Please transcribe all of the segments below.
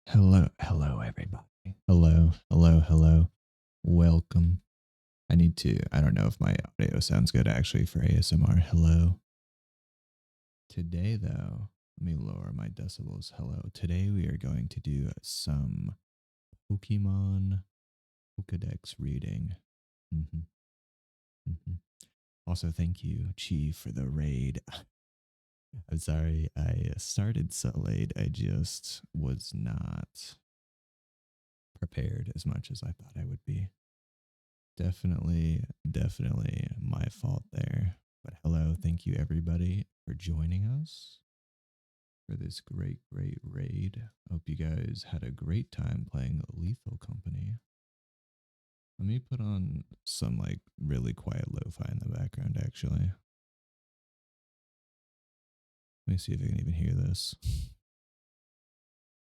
Hello, hello, everybody. Hello, hello, hello. Welcome. I don't know if my audio sounds good actually for ASMR. Hello. Today, though, let me lower my decibels. Hello. Today, we are going to do some Pokemon Pokedex reading. hmm hmm Also, thank you, Chi, for the raid. I'm sorry I started so late. I just was not prepared as much as I thought I would be. Definitely my fault there. But hello, thank you everybody for joining us for this great raid. Hope you guys had a great time playing Lethal Company. Let me put on some like really quiet lo-fi in the background actually. Let me see if I can even hear this.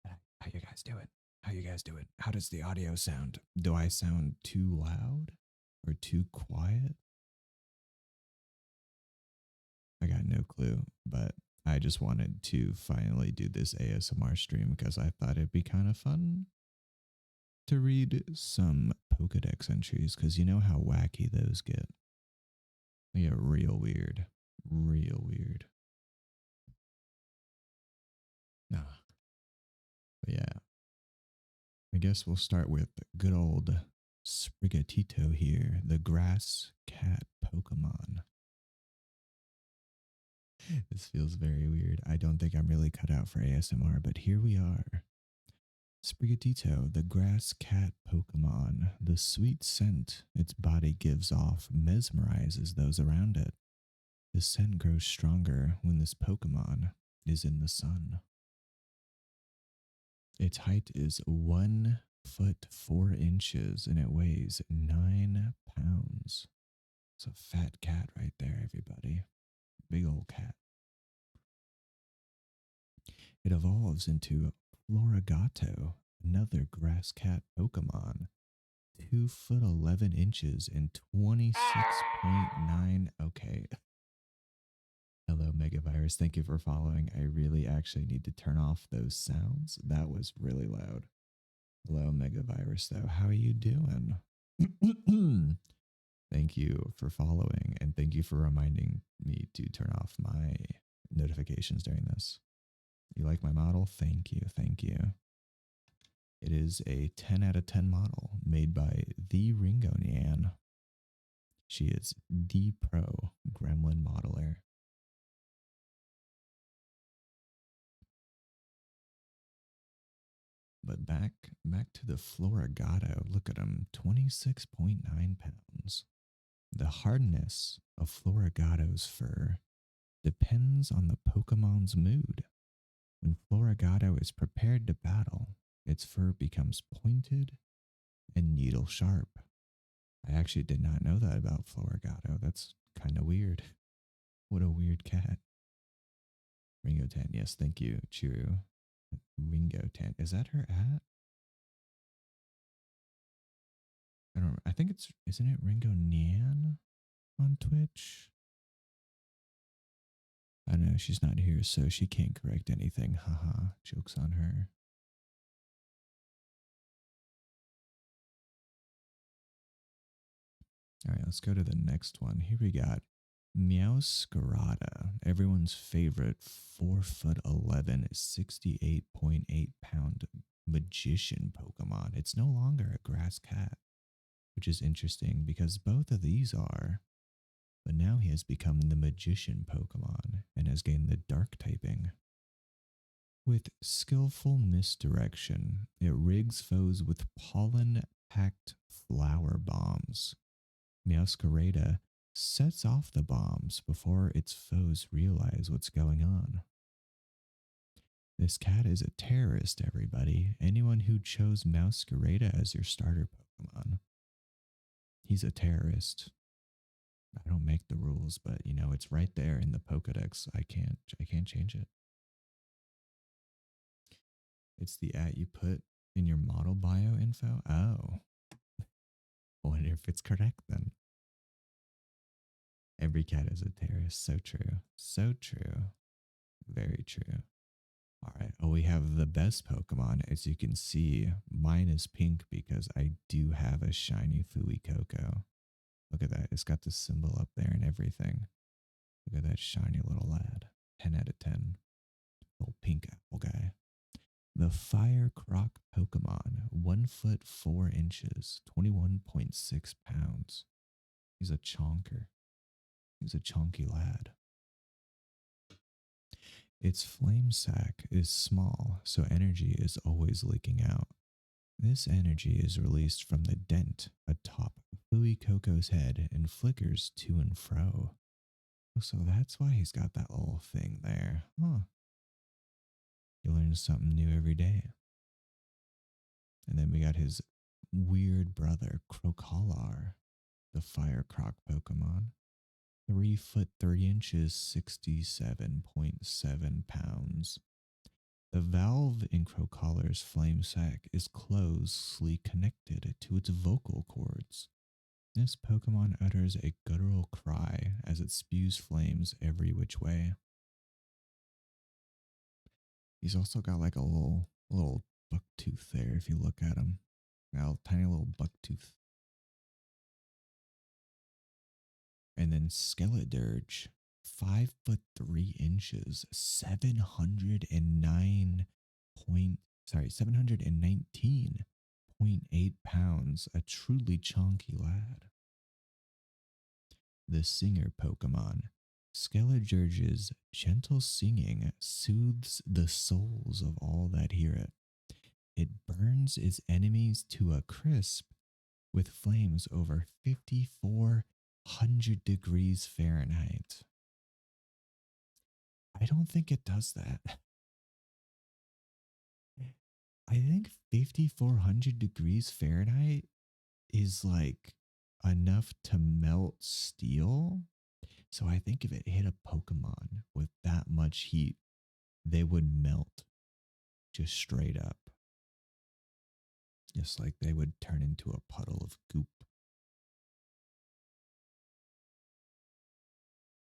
How you guys doing? How you guys doing? How does the audio sound? Do I sound too loud or too quiet? I got no clue, but I just wanted to finally do this ASMR stream because I thought it'd be kind of fun to read some Pokedex entries because you know how wacky those get. They get real weird. Real weird. Nah. But yeah, I guess we'll start with good old Sprigatito here, the grass cat Pokemon. This feels very weird. I don't think I'm really cut out for ASMR, but here we are. Sprigatito, the grass cat Pokemon, the sweet scent its body gives off mesmerizes those around it. The scent grows stronger when this Pokemon is in the sun. Its height is 1 foot 4 inches and it weighs 9 pounds. It's a fat cat right there, everybody. Big old cat. It evolves into Florigato, another grass cat Pokemon 2 foot 11 inches and 26.9. Okay. Hello, Megavirus. Thank you for following. I really actually need to turn off those sounds. That was really loud. Hello, Megavirus, though. How are you doing? Thank you for following and thank you for reminding me to turn off my notifications during this. You like my model? Thank you. Thank you. It is a 10 out of 10 model made by the Ringo Nyan. She is the pro gremlin modeler. But back to the Florigato. Look at him, 26.9 pounds. The hardness of Florigato's fur depends on the Pokemon's mood. When Florigato is prepared to battle, its fur becomes pointed and needle sharp. I actually did not know that about Florigato. That's kind of weird. What a weird cat. Ringo Tan. Yes, thank you, Chiru. Ringo Tan. Is that her at? I don't. I think it's. Isn't it Ringo Nyan on Twitch? I don't know. She's not here, so she can't correct anything. Haha. Jokes on her. All right, let's go to the next one. Here we got Meowscarada, everyone's favorite 4 foot 11, 68.8 pound magician Pokemon. It's no longer a grass cat, which is interesting because both of these are. But now he has become the magician Pokemon and has gained the dark typing. With skillful misdirection, it rigs foes with pollen packed flower bombs. Meowscarada sets off the bombs before its foes realize what's going on. This cat is a terrorist, everybody. Anyone who chose Meowscarada as your starter Pokemon, he's a terrorist. I don't make the rules, but you know it's right there in the Pokedex. I can't change it. It's the at you put in your model bio info. Oh, I wonder if it's correct then. Every cat is a terrorist. So true. So true. Very true. All right. Oh, we have the best Pokemon. As you can see, mine is pink because I do have a shiny Fui Coco. Look at that. It's got the symbol up there and everything. Look at that shiny little lad. 10 out of 10. Little pink apple guy. The Fire Croc Pokemon. 1 foot 4 inches. 21.6 pounds. He's a chonker. He's a chonky lad. Its flame sac is small, so energy is always leaking out. This energy is released from the dent atop Fui Coco's head and flickers to and fro. Oh, so that's why he's got that little thing there. Huh. You learn something new every day. And then we got his weird brother, Crocolar, the Fire Croc Pokemon. 3 foot 3 inches, 67.7 pounds. The valve in Crocollar's flame sac is closely connected to its vocal cords. This Pokemon utters a guttural cry as it spews flames every which way. He's also got like a little buck tooth there if you look at him. Got a tiny little buck tooth. And then Skeledirge, 5 foot 3 inches, 719.8 pounds, a truly chonky lad. The singer Pokemon. Skeledirge's gentle singing soothes the souls of all that hear it. It burns its enemies to a crisp with flames over 5,400 degrees Fahrenheit. I don't think it does that. I think 5,400 degrees Fahrenheit is like enough to melt steel. So I think if it hit a Pokemon with that much heat, they would melt just straight up. Just like they would turn into a puddle of goop.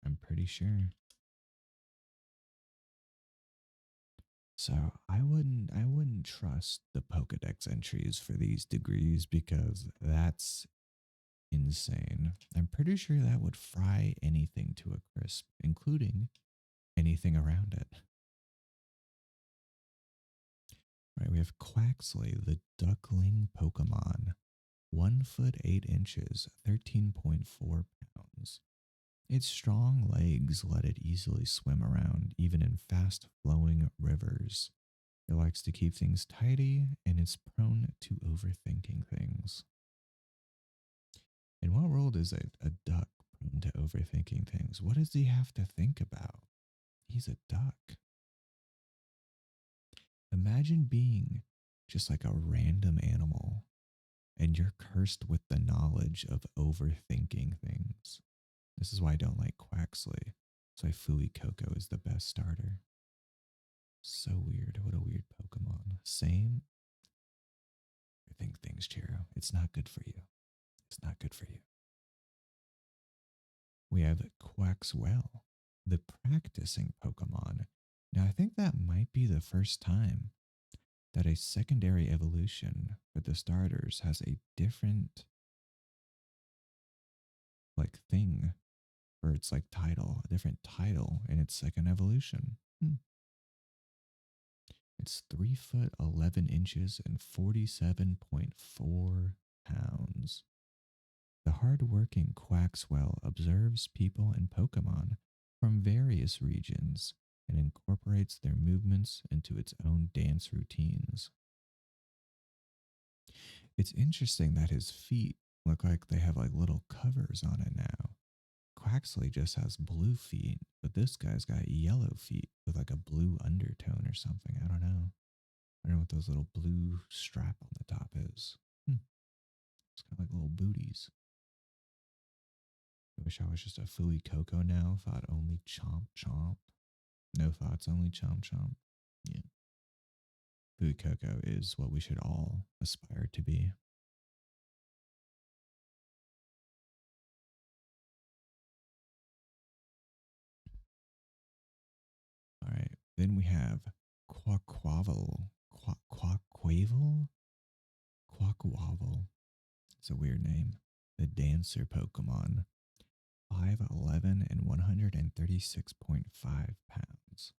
I'm pretty sure. So I wouldn't trust the Pokedex entries for these degrees because that's insane. I'm pretty sure that would fry anything to a crisp, including anything around it. Right, we have Quaxley, the duckling Pokemon. 1 foot 8 inches, 13.4 pounds. Its strong legs let it easily swim around, even in fast flowing rivers. It likes to keep things tidy and is prone to overthinking things. In what world is a duck prone to overthinking things? What does he have to think about? He's a duck. Imagine being just like a random animal and you're cursed with the knowledge of overthinking things. This is why I don't like Quaxley. That's why Fui Coco is the best starter. So weird. What a weird Pokemon. Same. Overthink things, Chiro. It's not good for you. It's not good for you. We have Quaxwell, the practicing Pokemon. Now, I think that might be the first time that a secondary evolution for the starters has a different like thing for its like title, a different title in its second evolution. It's 3 foot 11 inches and 47.4 pounds. The hard-working Quaxwell observes people and Pokemon from various regions and incorporates their movements into its own dance routines. It's interesting that his feet look like they have like little covers on it now. Quaxley just has blue feet, but this guy's got yellow feet with like a blue undertone or something. I don't know. I don't know what those little blue strap on the top is. It's kind of like little booties. I wish I was just a Fui Coco now. Thought only chomp chomp. No thoughts, only chomp chomp. Yeah. Fui Coco is what we should all aspire to be. All right. Then we have Quaquaval. Quaquaval? Quaquaval. It's a weird name. The dancer Pokemon. 5'11" and 136.5 pounds.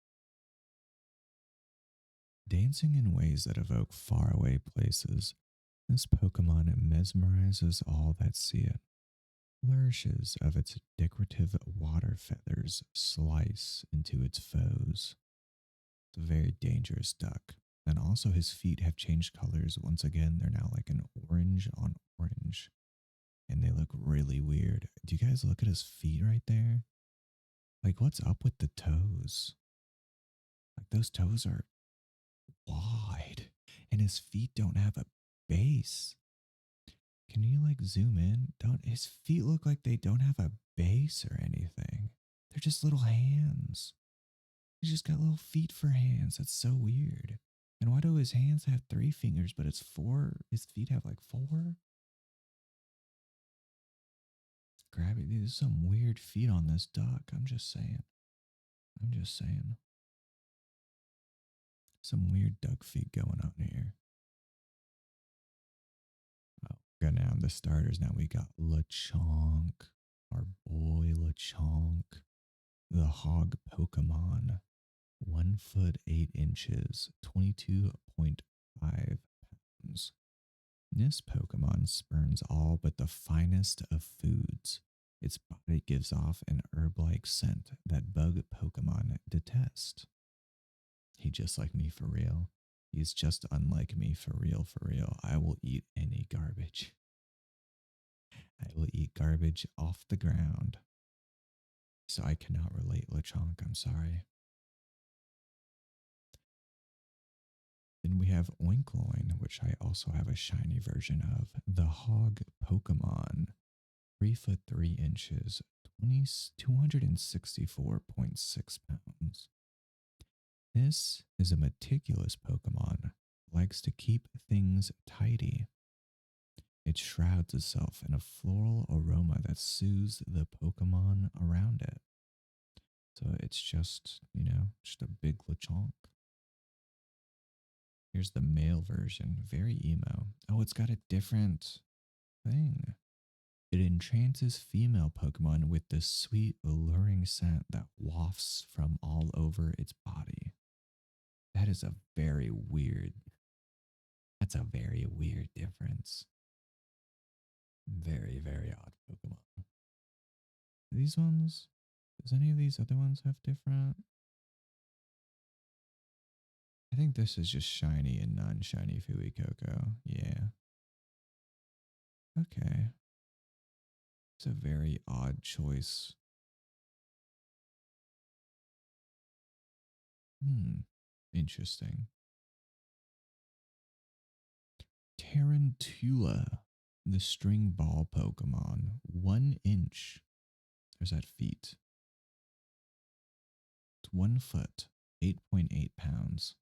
Dancing in ways that evoke faraway places, this Pokemon mesmerizes all that see it. Flourishes of its decorative water feathers slice into its foes. It's a very dangerous duck. And also, his feet have changed colors. Once again, they're now like an orange on orange. And they look really weird. Do you guys look at his feet right there? Like, what's up with the toes? Like, those toes are wide. And his feet don't have a base. Can you like zoom in? Don't his feet look like they don't have a base or anything? They're just little hands. He's just got little feet for hands. That's so weird. And why do his hands have 3 fingers, but it's 4? His feet have like 4? Grab it. There's some weird feet on this duck. I'm just saying. I'm just saying. Some weird duck feet going on here. Oh, got now the starters. Now we got Lechonk, our boy Lechonk, the hog Pokemon. 1 foot 8 inches, 22.5 pounds. This Pokemon spurns all but the finest of foods. Its body gives off an herb-like scent that bug Pokemon detest. He just like me for real. He's just unlike me for real, for real. I will eat any garbage. I will eat garbage off the ground. So I cannot relate, Lechonk. I'm sorry. Then we have Oinkloin, which I also have a shiny version of. The Hog Pokemon. 3 foot 3 inches, 264.6 pounds. This is a meticulous Pokemon. Likes to keep things tidy. It shrouds itself in a floral aroma that soothes the Pokemon around it. So it's just, just a big Lechonk. Here's the male version. Very emo. Oh, it's got a different thing. It entrances female Pokemon with the sweet, alluring scent that wafts from all over its body. That is a very weird. That's a very weird difference. Very, very odd Pokemon. These ones, does any of these other ones have different? I think this is just shiny and non-shiny Fuecoco. Yeah. Okay. It's a very odd choice. Interesting. Tarantula, the string ball Pokemon. 1 inch. There's that feet. It's 1 foot, 8.8 pounds.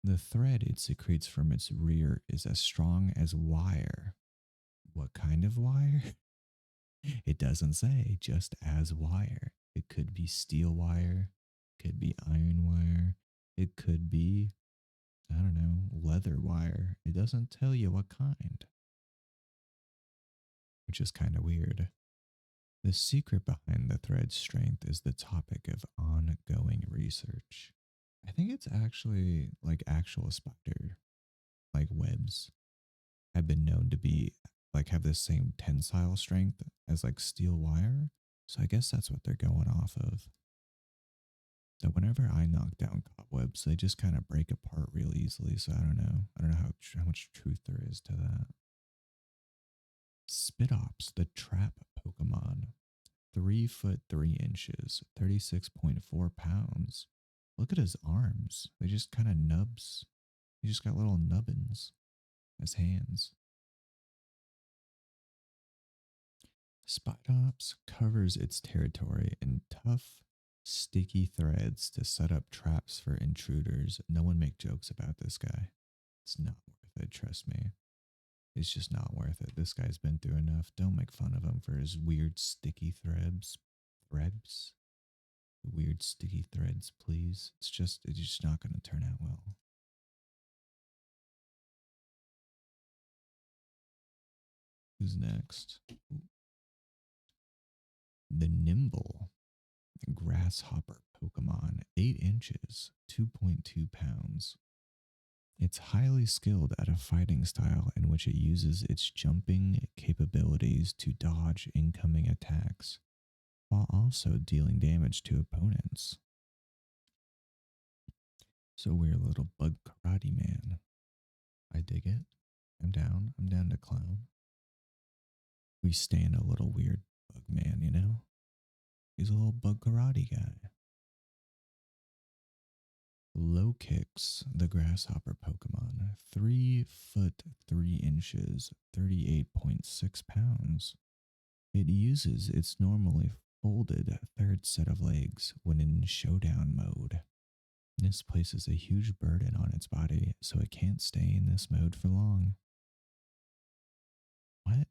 The thread it secretes from its rear is as strong as wire. What kind of wire? It doesn't say, just as wire. It could be steel wire, could be iron wire, it could be, I don't know, leather wire. It doesn't tell you what kind, which is kind of weird. The secret behind the thread's strength is the topic of ongoing research. I think it's actually like actual spider, like webs, have been known to be like have the same tensile strength as like steel wire. So I guess that's what they're going off of. That whenever I knock down cobwebs, they just kind of break apart real easily. So I don't know. I don't know how much truth there is to that. Spitops, the trap Pokemon. 3 foot 3 inches, 36.4 pounds. Look at his arms. They just kind of nubs. He just got little nubbins as hands. Spitops covers its territory in tough, sticky threads to set up traps for intruders. No one make jokes about this guy. It's not worth it, trust me. It's just not worth it. This guy's been through enough. Don't make fun of him for his weird sticky threads. Threads? The weird sticky threads, please. It's just not going to turn out well. Who's next? The Nimble Grasshopper Pokemon, 8 inches, 2.2 pounds. It's highly skilled at a fighting style in which it uses its jumping capabilities to dodge incoming attacks, while also dealing damage to opponents. So we're a little bug karate man. I dig it. I'm down. I'm down to clown. We stand a little weird bug man, you know? He's a little bug karate guy. Low Kicks, the grasshopper Pokemon, 3 foot 3 inches, 38.6 pounds. It uses its normally folded third set of legs when in showdown mode. This places a huge burden on its body, so it can't stay in this mode for long. What?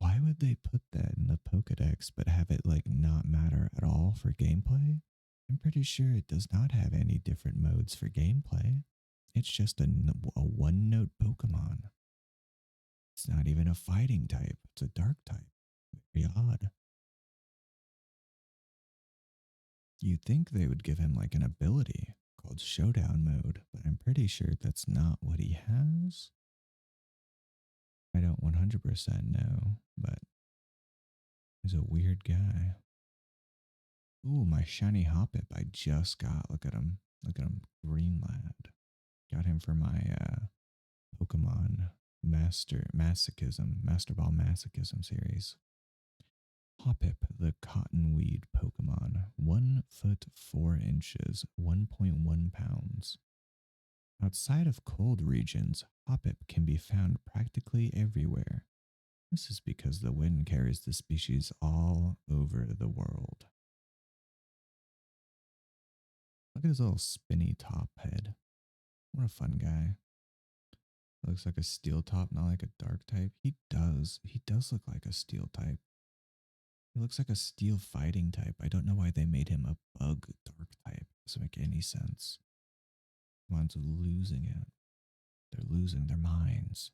Why would they put that in the Pokedex but have it like not matter at all for gameplay? I'm pretty sure it does not have any different modes for gameplay. It's just a one note Pokemon. It's not even a fighting type, it's a dark type. Very odd. You'd think they would give him like an ability called Showdown Mode, but I'm pretty sure that's not what he has. I don't 100% know, but he's a weird guy. Ooh, my shiny Hoppip I just got. Look at him. Look at him. Green lad. Got him for my Pokemon Master Ball Masochism series. Hoppip, the cottonweed Pokemon, 1 foot 4 inches, 1.1 pounds. Outside of cold regions, Hoppip can be found practically everywhere. This is because the wind carries the species all over the world. Look at his little spinny top head. What a fun guy. Looks like a steel top, not like a dark type. He does. He does look like a steel type. He looks like a steel fighting type. I don't know why they made him a bug dark type. Doesn't make any sense. Everyone's losing it. They're losing their minds.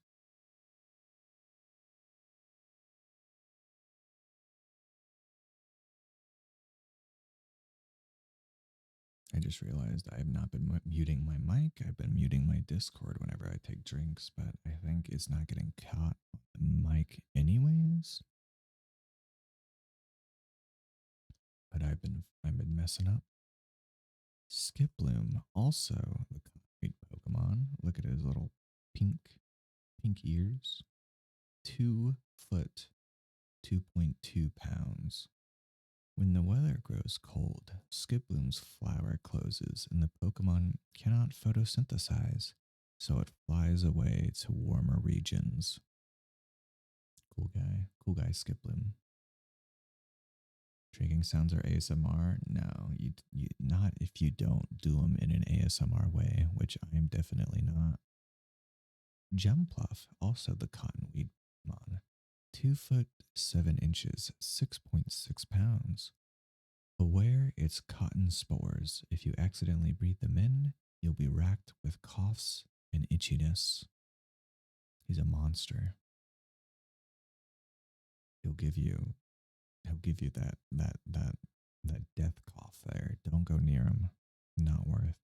I just realized I have not been muting my mic. I've been muting my Discord whenever I take drinks, but I think it's not getting caught on the mic anyways. But I've been messing up. Skiploom, also the concrete Pokemon. Look at his little pink ears. 2 foot, 2.2 pounds. When the weather grows cold, Skiploom's flower closes and the Pokemon cannot photosynthesize, so it flies away to warmer regions. Cool guy Skiploom. Drinking sounds are ASMR? No, you not if you don't do them in an ASMR way, which I am definitely not. Jumpluff, also the cottonweed Pokemon, 2 foot 7 inches, 6.6 pounds. Beware its cotton spores. If you accidentally breathe them in, you'll be racked with coughs and itchiness. He's a monster. He'll give you that death cough there. Don't go near him. Not worth.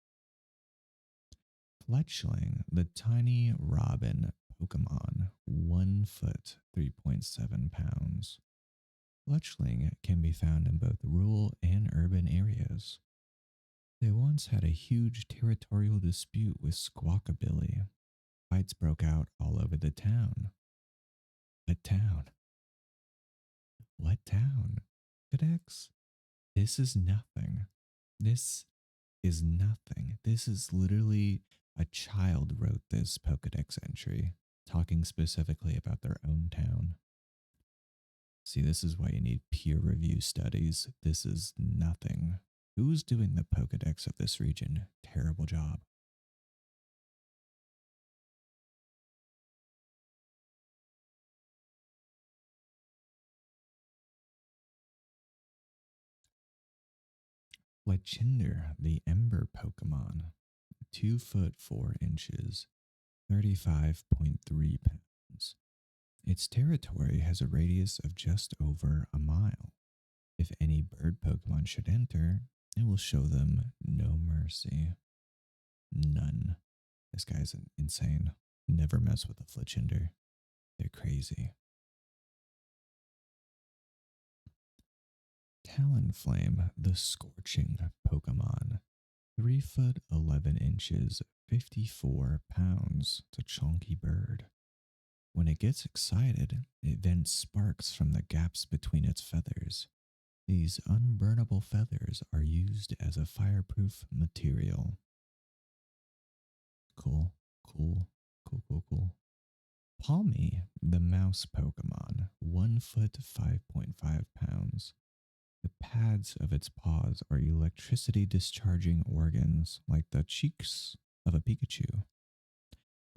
Fletchling, the tiny robin Pokemon, 1 foot, 3.7 pounds. Fletchling can be found in both rural and urban areas. They once had a huge territorial dispute with Squawkabilly. Fights broke out all over the town. What town? What town? Pokedex? This is nothing. This is nothing. This is literally a child wrote this Pokedex entry, talking specifically about their own town. See, this is why you need peer review studies. This is nothing. Who's doing the Pokedex of this region? Terrible job. Fletchinder, the Ember Pokemon, 2 foot 4 inches, 35.3 pounds. Its territory has a radius of just over a mile. If any bird Pokemon should enter, it will show them no mercy. None. This guy's insane. Never mess with a Fletchinder. They're crazy. Talonflame, the Scorching Pokemon. 3 foot 11 inches, 54 pounds. It's a chunky bird. When it gets excited, it then sparks from the gaps between its feathers. These unburnable feathers are used as a fireproof material. Cool, cool, cool, cool, cool. Palmy, the mouse Pokemon, 1 foot 5.5 pounds. The pads of its paws are electricity discharging organs like the cheeks of a Pikachu.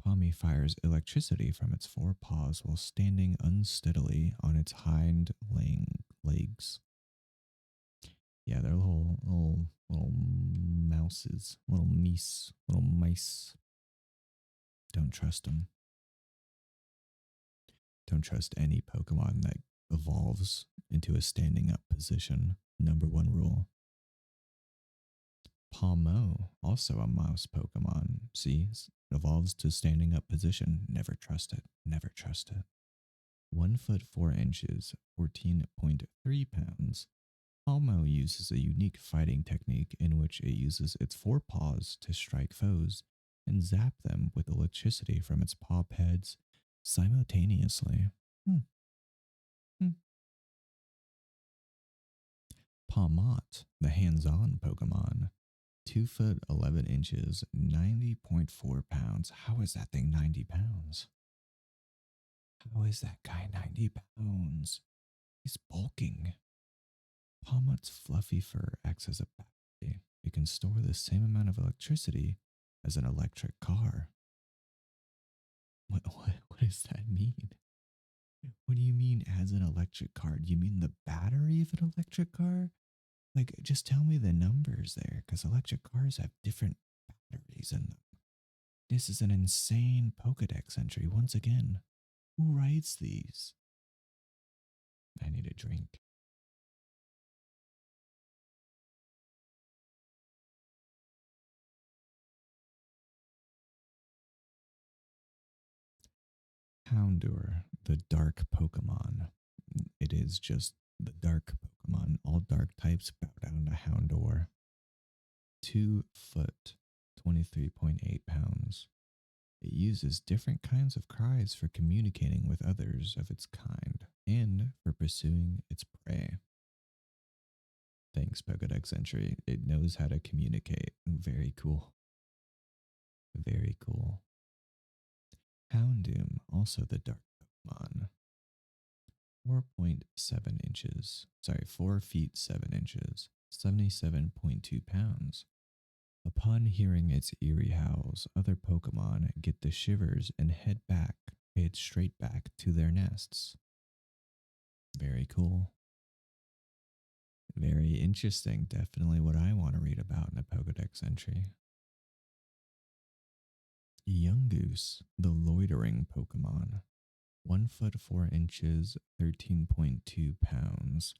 Palmy fires electricity from its forepaws while standing unsteadily on its hind legs. Yeah, they're little mouses, little mice. Don't trust them. Don't trust any Pokemon that evolves into a standing up position. Number one rule. Palmo, also a mouse Pokemon. See, evolves to standing up position. Never trust it. Never trust it. 1 foot 4 inches, 14.3 pounds. Palmo uses a unique fighting technique in which it uses its forepaws to strike foes and zap them with electricity from its paw pads simultaneously. Hmm. Hmm. Palmot, the hands-on Pokemon. 2 foot 11 inches, 90.4 pounds. How is that thing 90 pounds? How is that guy 90 pounds? He's bulking. Palmot's fluffy fur acts as a battery. It can store the same amount of electricity as an electric car. What does that mean? What do you mean as an electric car? Do you mean the battery of an electric car? Like, just tell me the numbers there, because electric cars have different batteries in them. This is an insane Pokedex entry once again. Who writes these? I need a drink. Houndour, the dark Pokemon. It is just the dark Pokemon. All dark types bow down to Houndour. 2 foot, 23.8 pounds. It uses different kinds of cries for communicating with others of its kind and for pursuing its prey. Thanks, Pokedex entry. It knows how to communicate. Very cool. Very cool. Houndoom, also the dark Pokemon. 4.7 inches. Sorry, 4 feet 7 inches. 77.2 pounds. Upon hearing its eerie howls, other Pokemon get the shivers and head straight back to their nests. Very cool. Very interesting. Definitely what I want to read about in a Pokedex entry. Yungoos, the loitering Pokemon. 1 foot 4 inches, 13.2 pounds.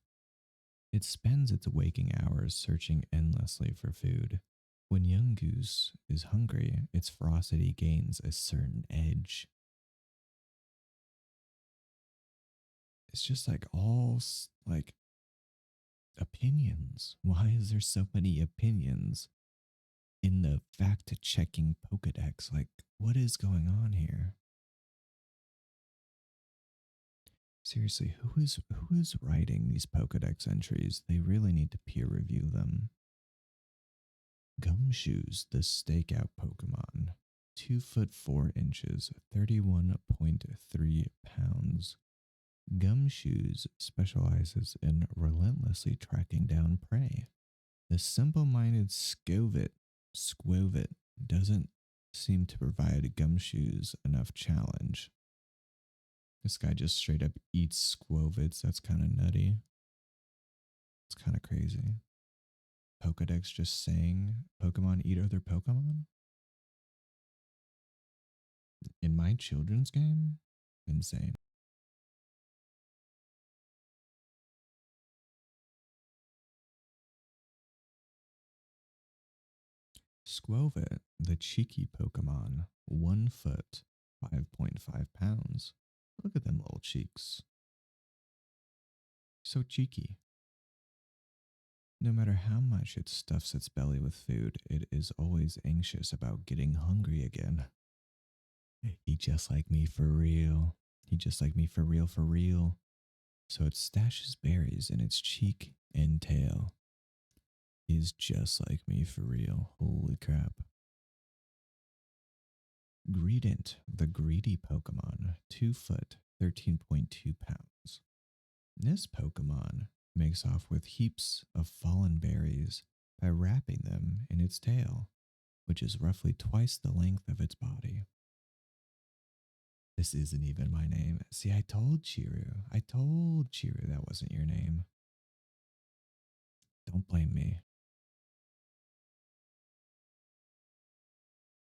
It spends its waking hours searching endlessly for food. When Yungoos is hungry, its ferocity gains a certain edge. It's just like like opinions. Why is there so many opinions in the fact-checking Pokedex? Like, what is going on here? Seriously, who is writing these Pokedex entries? They really need to peer review them. Gumshoes, the stakeout Pokemon. 2 foot 4 inches, 31.3 pounds. Gumshoes specializes in relentlessly tracking down prey. The simple-minded Squovit doesn't seem to provide Gumshoes enough challenge. This guy just straight up eats Squovits. That's kind of nutty. It's kind of crazy. Pokedex just saying Pokemon eat other Pokemon? In my children's game? Insane. Squovit, the cheeky Pokemon, 1 foot, 5.5 pounds. Look at them little cheeks. So cheeky. No matter how much it stuffs its belly with food, it is always anxious about getting hungry again. He just like me for real. He just like me for real, for real. So it stashes berries in its cheek and tail. He's just like me for real. Holy crap. Greedent, the greedy Pokemon, 2 foot, 13.2 pounds. This Pokemon makes off with heaps of fallen berries by wrapping them in its tail, which is roughly twice the length of its body. This isn't even my name. See, I told Chiru. I told Chiru that wasn't your name. Don't blame me.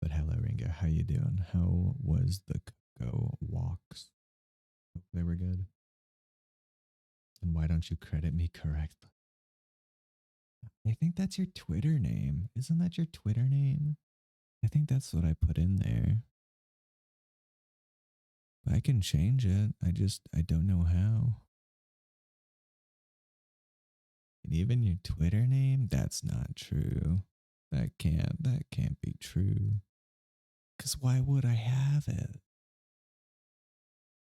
But hello, Ringo. How you doing? How was the Cocoa walks? Hope they were good. And why don't you credit me correctly? I think that's your Twitter name. Isn't that your Twitter name? I think that's what I put in there. But I can change it. I don't know how. And even your Twitter name, that's not true. That can't be true. Cause why would I have it?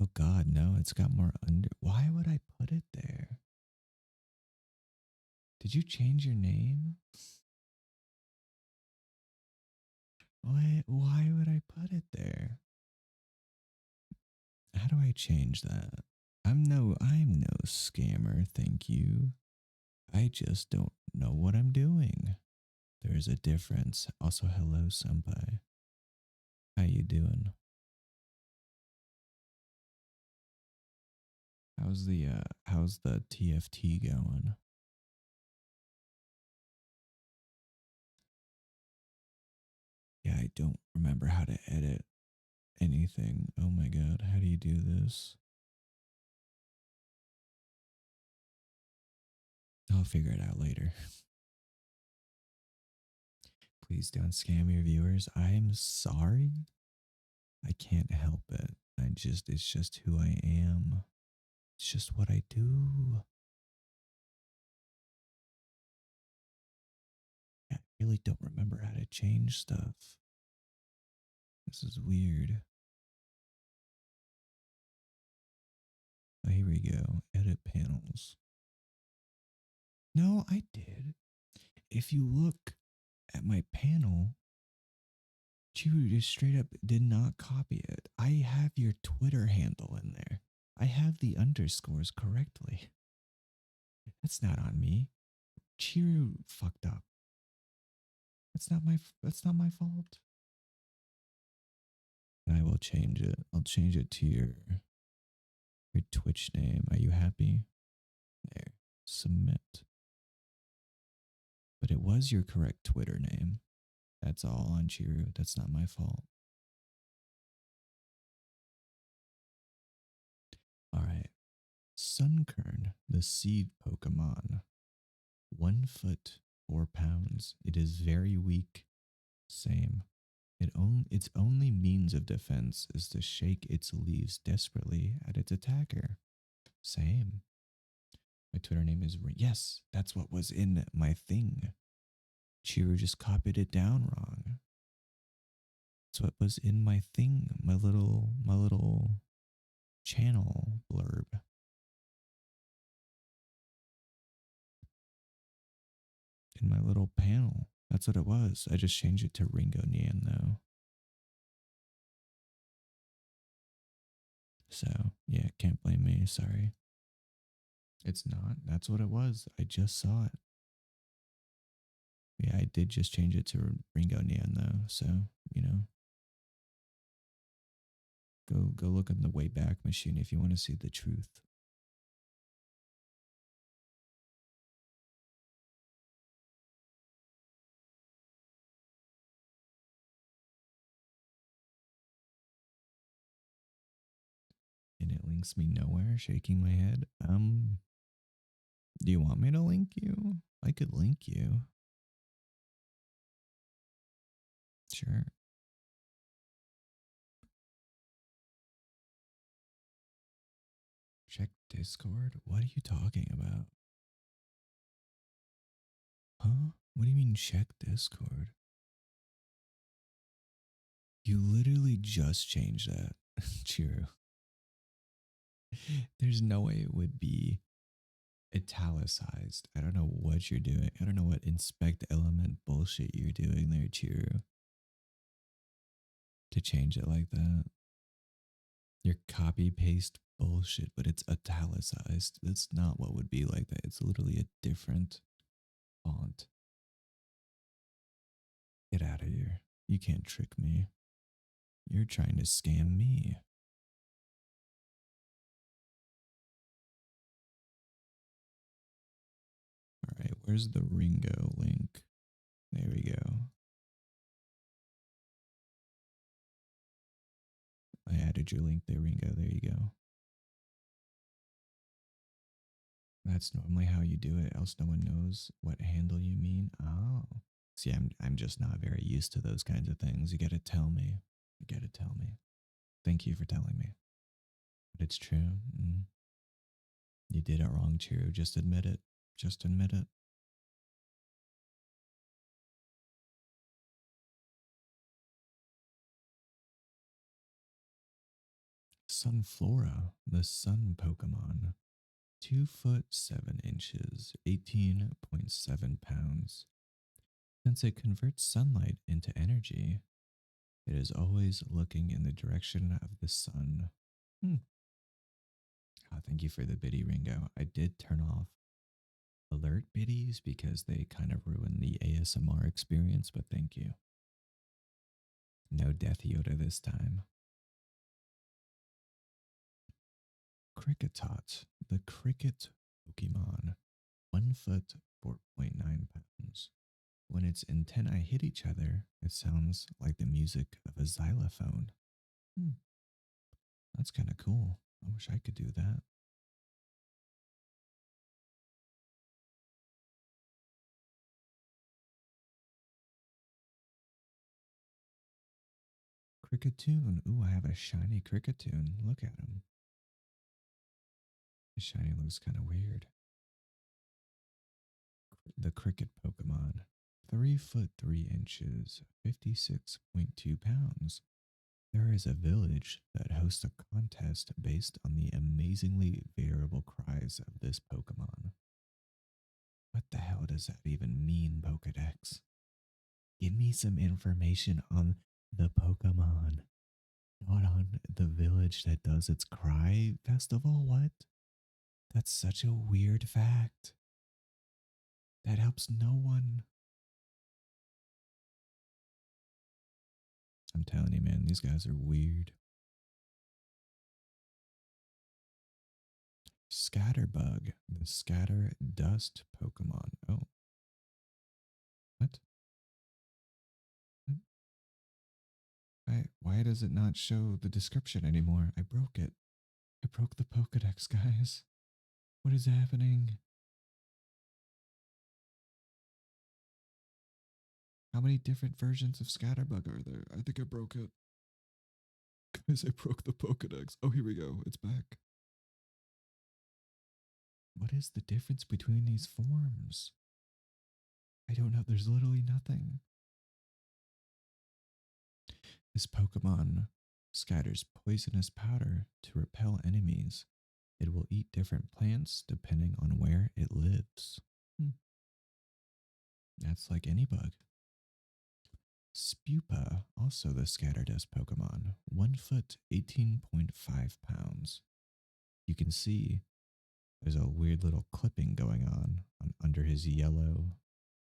Oh God, no, it's got more under. Why would I put it there? Did you change your name? Why would I put it there? How do I change that? I'm no scammer, thank you. I just don't know what I'm doing. There's a difference. Also, hello, senpai. How you doing? How's the TFT going? Yeah, I don't remember how to edit anything. Oh my god, how do you do this? I'll figure it out later. Please don't scam your viewers. I'm sorry. I can't help it. It's just who I am. It's just what I do. I really don't remember how to change stuff. This is weird. Oh, here we go. Edit panels. No, I did. If you look at my panel, you just straight up did not copy it. I have your Twitter handle in there. I have the underscores correctly. That's not on me. Chiru fucked up. That's not my fault. I will change it. I'll change it to your Twitch name. Are you happy? There. Submit. But it was your correct Twitter name. That's all on Chiru. That's not my fault. All right. Sunkern, the seed Pokemon. 1 foot, 4 pounds. It is very weak. Same. Its only means of defense is to shake its leaves desperately at its attacker. Same. My Twitter name is yes. That's what was in my thing. Chiru just copied it down wrong. That's what was in my thing. My little channel blurb. In my little panel. That's what it was. I just changed it to Ringo Nian though. So yeah, can't blame me. Sorry. It's not. That's what it was. I just saw it. Yeah, I did just change it to Ringo Nian though. So, you know, go look in the Wayback Machine if you want to see the truth. links me nowhere, shaking my head. Do you want me to link you? I could link you. Sure. Check Discord? What are you talking about? Huh? What do you mean check Discord? You literally just changed that. True. There's no way it would be italicized. I don't know what you're doing. I don't know what inspect element bullshit you're doing there, Chiru, to change it like that. Your copy paste bullshit, but it's italicized. That's not what would be like that. It's literally a different font. Get out of here. You can't trick me. You're trying to scam me. All right, where's the Ringo link? There we go. I added your link there, Ringo. There you go. That's normally how you do it, else no one knows what handle you mean. Oh. See, I'm just not very used to those kinds of things. You gotta tell me. You gotta tell me. Thank you for telling me. But it's true. You did it wrong, Chiru. Just admit it. Just admit it. Sunflora, the sun Pokemon. 2 foot 7 inches, 18.7 pounds. Since it converts sunlight into energy, it is always looking in the direction of the sun. Oh, thank you for the biddy, Ringo. I did turn off alert biddies because they kind of ruin the ASMR experience, but thank you. No Death Yoda this time. Cricketot, the cricket Pokemon. 1 foot, 4.9 pounds. When its antennae hit each other, it sounds like the music of a xylophone. That's kind of cool. I wish I could do that. Cricketoon. Ooh, I have a shiny Cricketoon. Look at him. His shiny looks kind of weird. The cricket Pokemon. 3 foot 3 inches, 56.2 pounds. There is a village that hosts a contest based on the amazingly variable cries of this Pokemon. What the hell does that even mean, Pokedex? Give me some information on the Pokemon, not on the village that does its cry festival. What? That's such a weird fact. That helps no one. I'm telling you, man, these guys are weird. Scatterbug, the scatter dust Pokemon. Oh. What? Why does it not show the description anymore? I broke it. I broke the Pokedex, guys. What is happening? How many different versions of Scatterbug are there? I think I broke it. Guys, I broke the Pokedex. Oh, here we go. It's back. What is the difference between these forms? I don't know. There's literally nothing. This Pokemon scatters poisonous powder to repel enemies. It will eat different plants depending on where it lives. That's like any bug. Spupa, also the scatter dust Pokemon. 1 foot, 18.5 pounds. You can see there's a weird little clipping going on under his yellow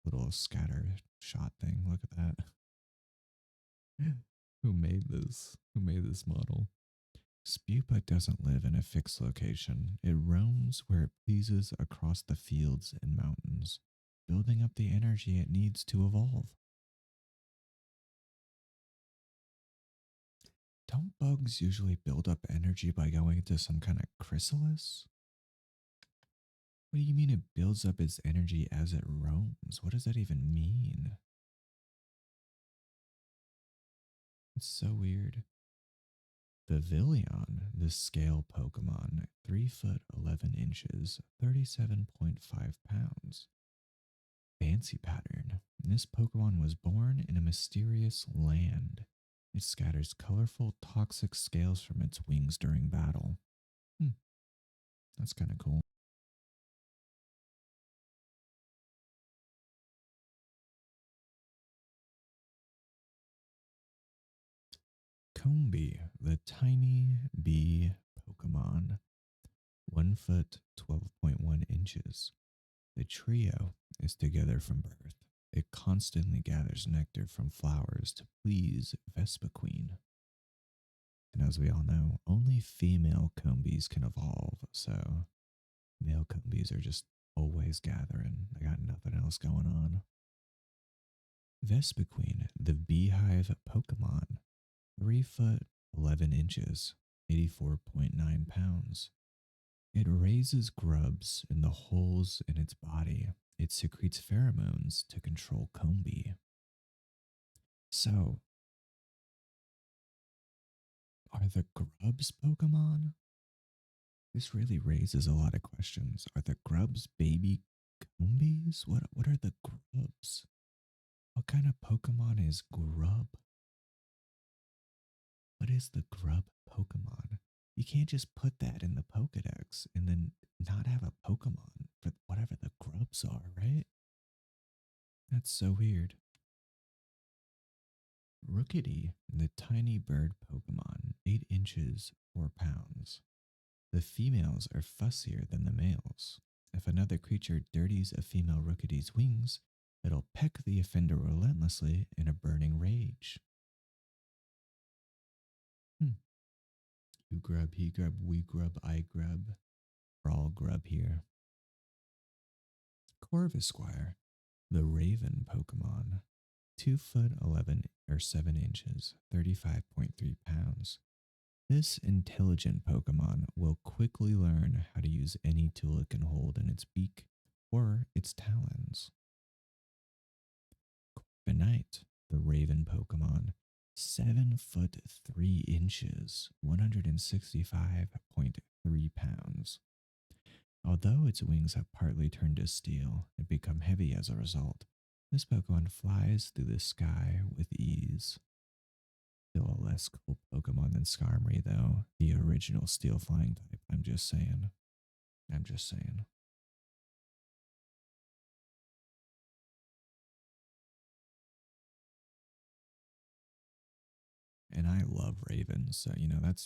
little scatter shot thing. Look at that. Who made this? Who made this model? Spupa doesn't live in a fixed location. It roams where it pleases across the fields and mountains, building up the energy it needs to evolve. Don't bugs usually build up energy by going into some kind of chrysalis? What do you mean it builds up its energy as it roams? What does that even mean? It's so weird. Pavilion, the scale Pokemon, 3 foot 11 inches, 37.5 pounds. Fancy pattern. This Pokemon was born in a mysterious land. It scatters colorful, toxic scales from its wings during battle. Hmm, that's kind of cool. Combi, the tiny bee Pokemon, 1 foot 12.1 inches. The trio is together from birth. It constantly gathers nectar from flowers to please Vespa-Queen. And as we all know, only female Combis can evolve, so male Combis are just always gathering. They got nothing else going on. Vespa-Queen, the beehive Pokemon, 3 foot 11 inches, 84.9 pounds. It raises grubs in the holes in its body. It secretes pheromones to control Combi. So, are the grubs Pokemon? This really raises a lot of questions. Are the grubs baby Combis? What are the grubs? What kind of Pokemon is grub? What is the grub Pokemon? You can't just put that in the Pokedex and then not have a Pokemon for whatever the grubs are, right? That's so weird. Rookity, the tiny bird Pokemon, 8 inches, 4 pounds. The females are fussier than the males. If another creature dirties a female Rookity's wings, it'll peck the offender relentlessly in a burning rage. Hmm. You grub, he grub, we grub, I grub. We're all grub here. Corvisquire, the raven Pokemon, 2 foot 11 or 7 inches, 35.3 pounds. This intelligent Pokemon will quickly learn how to use any tool it can hold in its beak or its talons. Corviknight, the raven Pokemon, 7 foot 3 inches, 165.3 pounds. Although its wings have partly turned to steel and become heavy as a result, this Pokemon flies through the sky with ease. Still a less cool Pokemon than Skarmory, though. The original steel flying type. I'm just saying. I'm just saying. And I love ravens, so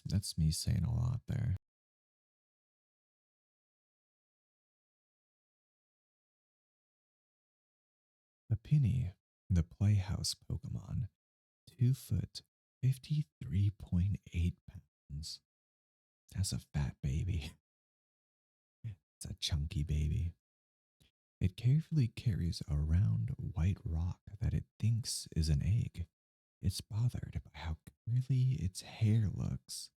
that's me saying a lot there. Papini, the Playhouse Pokemon, 2 foot, 53.8 pounds. That's a fat baby. It's a chunky baby. It carefully carries a round white rock that it thinks is an egg. It's bothered by how curly its hair looks.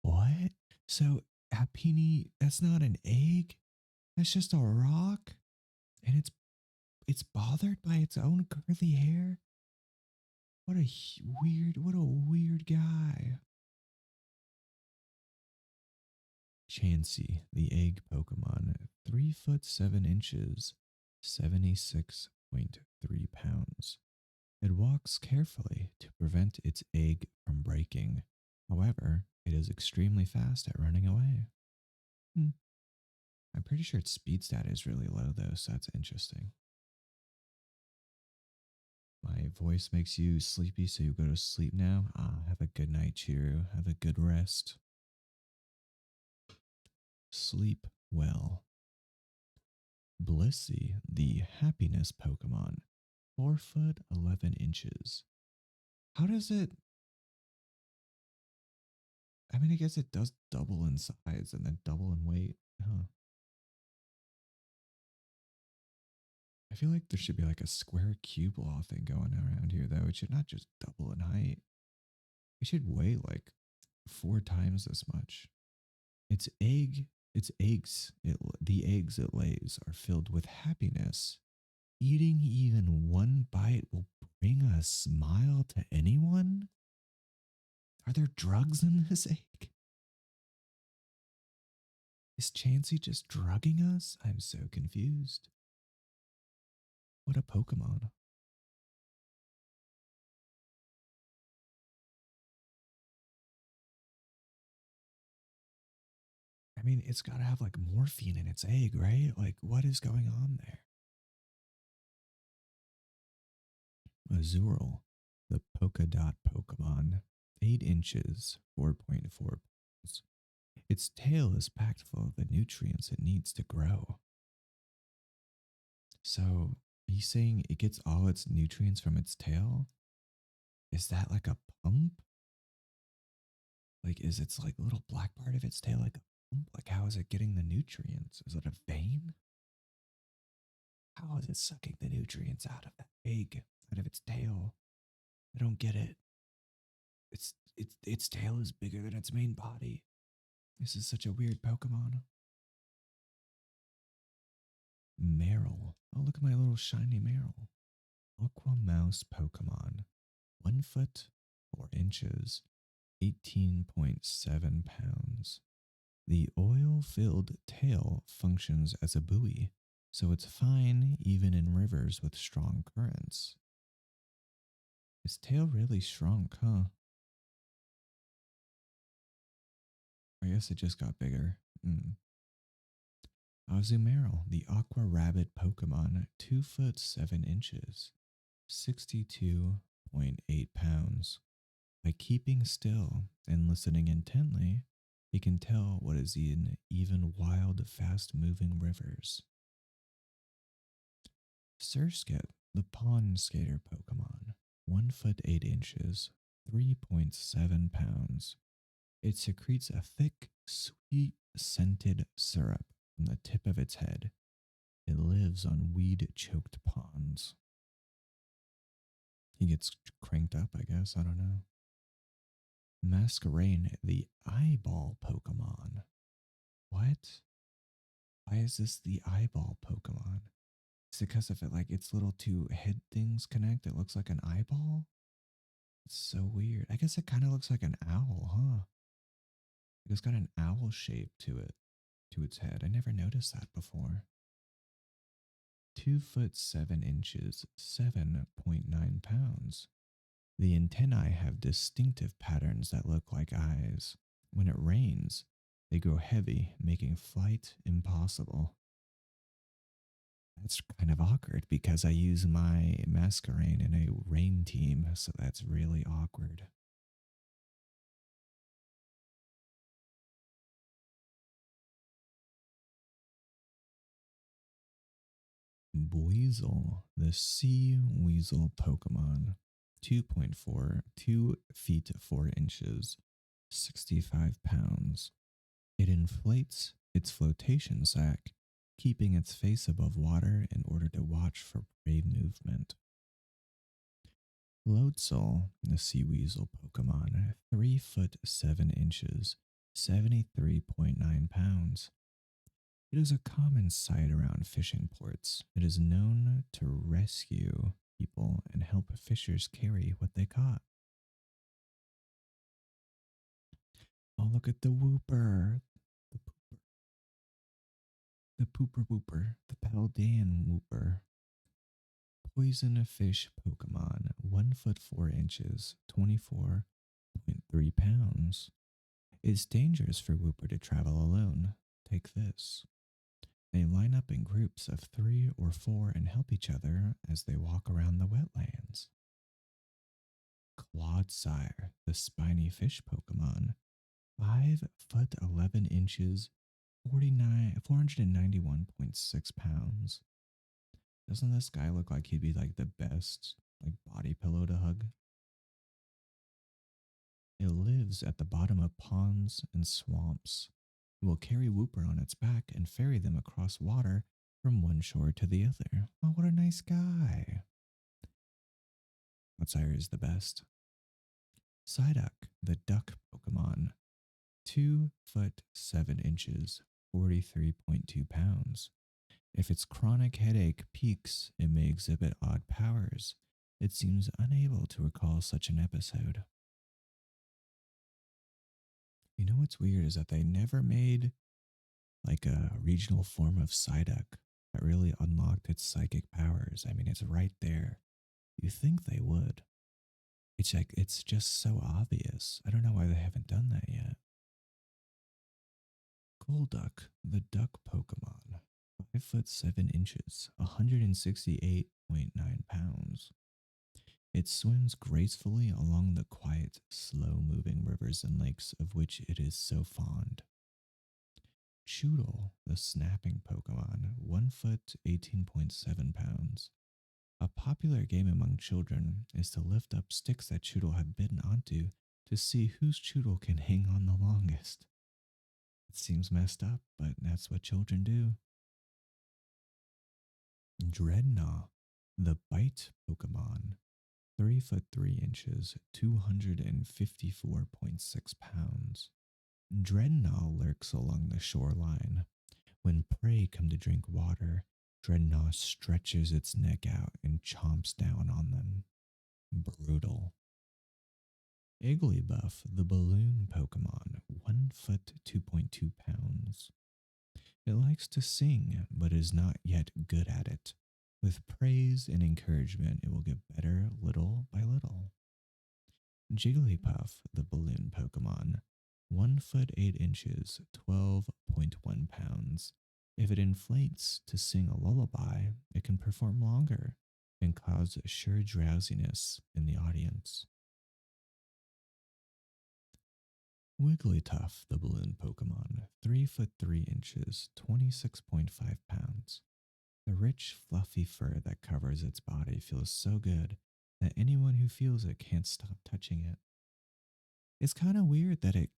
What? So, Apini, that's not an egg? That's just a rock? And it's bothered by its own curly hair? What a weird guy. Chansey, the egg Pokemon, 3 foot 7 inches, 76.3 pounds. It walks carefully to prevent its egg from breaking. However, it is extremely fast at running away. Hmm. I'm pretty sure its speed stat is really low though, so that's interesting. My voice makes you sleepy, so you go to sleep now. Have a good night, Chiru. Have a good rest. Sleep well. Blissey, the happiness Pokemon, 4 foot 11 inches. How does it? I mean, I guess it does double in size and then double in weight. Huh. I feel like there should be like a square cube law thing going around here, though. It should not just double in height. It should weigh like 4 times as much. Its egg, its eggs, the eggs it lays are filled with happiness. Eating even one bite will bring a smile to anyone? Are there drugs in this egg? Is Chansey just drugging us? I'm so confused. What a Pokemon. I mean, it's got to have like morphine in its egg, right? Like, what is going on there? Azurill, the polka dot Pokemon, 8 inches, 4.4 pounds. Its tail is packed full of the nutrients it needs to grow. So, he's saying it gets all its nutrients from its tail? Is that like a pump? Like, is its like little black part of its tail like a pump? Like, how is it getting the nutrients? Is it a vein? How is it sucking the nutrients out of that egg, out of its tail? I don't get it. Its tail is bigger than its main body. This is such a weird Pokemon. Meryl. Oh, look at my little shiny Meryl. Aqua Mouse Pokemon. 1 foot, 4 inches, 18.7 pounds. The oil filled tail functions as a buoy, so it's fine even in rivers with strong currents. His tail really shrunk, huh? I guess it just got bigger. Azumarill, the aqua rabbit Pokemon, 2 foot 7 inches, 62.8 pounds. By keeping still and listening intently, he can tell what is in even wild, fast moving rivers. Surskit, the pond skater Pokemon, 1 foot 8 inches, 3.7 pounds. It secretes a thick, sweet, scented syrup from the tip of its head. It lives on weed choked ponds. He gets cranked up, I guess. I don't know. Masquerain, the eyeball Pokemon. What? Why is this the eyeball Pokemon? Is it because of it, like its little two head things connect? It looks like an eyeball? It's so weird. I guess it kind of looks like an owl, huh? Like it's got an owl shape to it, to its head. I never noticed that before. 2 foot 7 inches, 7.9 pounds. The antennae have distinctive patterns that look like eyes. When it rains, they grow heavy, making flight impossible. That's kind of awkward because I use my Masquerain in a rain team, so that's really awkward. Buizel, the sea weasel Pokemon, 2.4, 2 feet 4 inches, 65 pounds. It inflates its flotation sac, keeping its face above water in order to watch for prey movement. Loadsole, the sea weasel Pokemon, 3 foot 7 inches, 73.9 pounds. It is a common sight around fishing ports. It is known to rescue people and help fishers carry what they caught. Oh, look at the whooper. The pooper. The pooper whooper. The Paldean whooper. Poison fish Pokemon, 1 foot 4 inches, 24.3 pounds. It's dangerous for Whooper to travel alone. Take this. They line up in groups of 3 or 4 and help each other as they walk around the wetlands. Clodsire, the spiny fish Pokemon, 5 foot 11 inches, 491.6 pounds. Doesn't this guy look like he'd be like the best like body pillow to hug? It lives at the bottom of ponds and swamps. It will carry Whooper on its back and ferry them across water from one shore to the other. Oh, what a nice guy. Outsider is the best. Psyduck, the duck Pokemon, 2 foot 7 inches, 43.2 pounds. If its chronic headache peaks, it may exhibit odd powers. It seems unable to recall such an episode. You know what's weird is that they never made like a regional form of Psyduck that really unlocked its psychic powers. I mean, it's right there. You think they would. It's just so obvious. I don't know why they haven't done that yet. Golduck, the duck Pokemon, 5 foot 7 inches, 168.9 pounds. It swims gracefully along the quiet, slow moving rivers and lakes of which it is so fond. Choodle, the snapping Pokemon, 1 foot 18.7 pounds. A popular game among children is to lift up sticks that Choodle have bitten onto to see whose Choodle can hang on the longest. It seems messed up, but that's what children do. Dreadnought, the bite Pokemon, 3 foot 3 inches, 254.6 pounds. Dreadnought lurks along the shoreline. When prey come to drink water, Dreadnought stretches its neck out and chomps down on them. Brutal. Igglybuff, the balloon Pokemon, 1 foot 2.2 pounds. It likes to sing, but is not yet good at it. With praise and encouragement, it will get better little by little. Jigglypuff, the balloon Pokemon, 1 foot 8 inches, 12.1 pounds. If it inflates to sing a lullaby, it can perform longer and cause sure drowsiness in the audience. Wigglytuff, the balloon Pokemon, 3 foot 3 inches, 26.5 pounds. The rich, fluffy fur that covers its body feels so good that anyone who feels it can't stop touching it. It's kind of weird that it